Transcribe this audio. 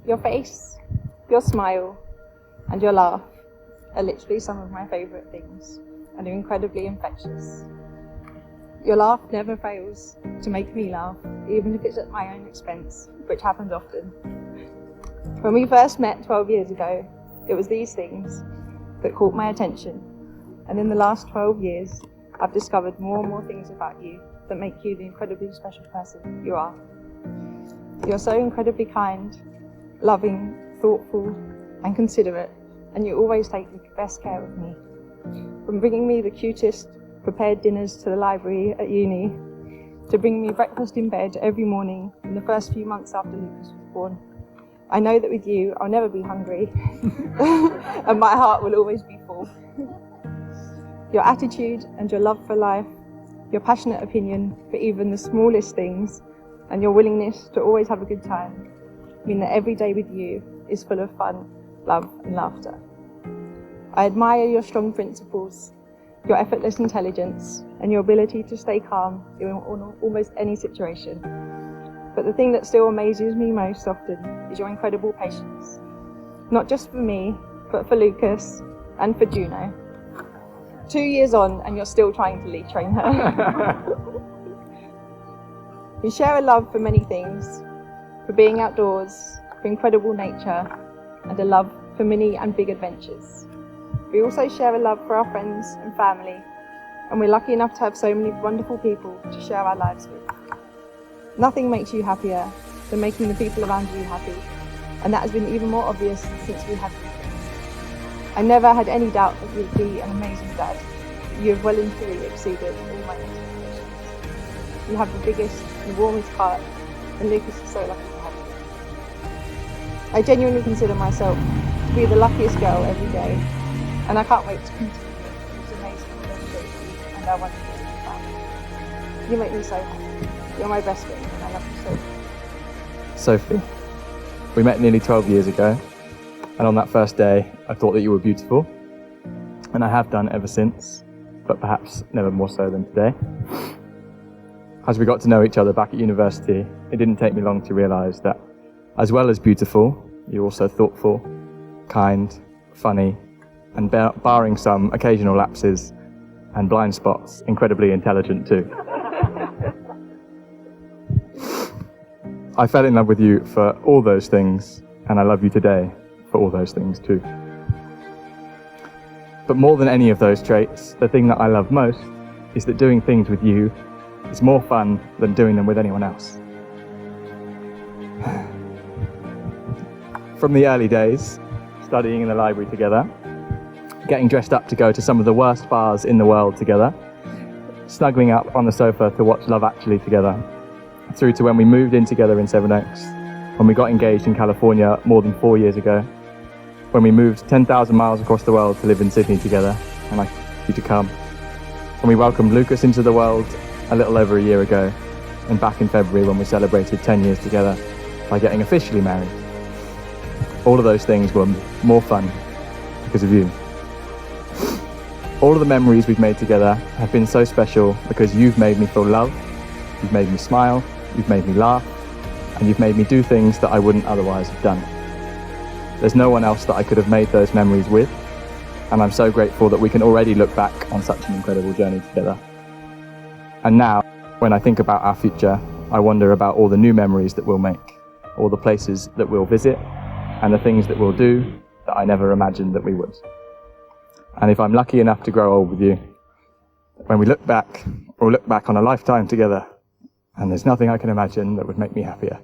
Your face, your smile, and your laugh are literally some of my favourite things and are incredibly infectious. Your laugh never fails to make me laugh, even if it's at my own expense, which happens often. When we first met 12 years ago, it was these things that caught my attention, and in the last 12 years, I've discovered more and more things about you that make you the incredibly special person you are. You're so incredibly kind, loving, thoughtful, and considerate, and you always take the best care of me. From bringing me the cutest prepared dinners to the library at uni, to bringing me breakfast in bed every morning in the first few months after Lucas was born. I know that with you, I'll never be hungry, and my heart will always be full. Your attitude and your love for life, your passionate opinion for even the smallest things, and your willingness to always have a good time mean that every day with you is full of fun, love, and laughter. I admire your strong principles, your effortless intelligence, and your ability to stay calm in almost any situation. But the thing that still amazes me most often is your incredible patience. Not just for me, but for Lucas and for Juno. 2 years on and you're still trying to lead train her. We share a love for many things, for being outdoors, for incredible nature, and a love for many and big adventures. We also share a love for our friends and family, and we're lucky enough to have so many wonderful people to share our lives with. Nothing makes you happier than making the people around you happy, and that has been even more obvious since we had you. I never had any doubt that you would be an amazing dad. You have well and truly exceeded all my expectations. You have the biggest and warmest heart, and Lucas is so lucky to have you. I genuinely consider myself to be the luckiest girl every day, and I can't wait to continue this amazing relationship and our wonderful family. You make me so happy. You're my best friend, and I love you so much. Sophie, we met nearly 12 years ago, and on that first day, I thought that you were beautiful, and I have done ever since, but perhaps never more so than today. As we got to know each other back at university, it didn't take me long to realise that, as well as beautiful, you're also thoughtful, kind, funny, and barring some occasional lapses and blind spots, incredibly intelligent too. I fell in love with you for all those things, and I love you today for all those things too. But more than any of those traits, the thing that I love most is that doing things with you is more fun than doing them with anyone else. From the early days, studying in the library together, getting dressed up to go to some of the worst bars in the world together, snuggling up on the sofa to watch Love Actually together, through to when we moved in together in Sevenoaks, when we got engaged in California more than 4 years ago, when we moved 10,000 miles across the world to live in Sydney together, and I want you to come, when we welcomed Lucas into the world a little over a year ago, and back in February when we celebrated 10 years together by getting officially married. All of those things were more fun because of you. All of the memories we've made together have been so special because you've made me feel loved, you've made me smile, you've made me laugh, and you've made me do things that I wouldn't otherwise have done. There's no one else that I could have made those memories with, and I'm so grateful that we can already look back on such an incredible journey together. And now, when I think about our future, I wonder about all the new memories that we'll make, all the places that we'll visit, and the things that we'll do that I never imagined that we would. And if I'm lucky enough to grow old with you, when we look back, we'll look back on a lifetime together, and there's nothing I can imagine that would make me happier.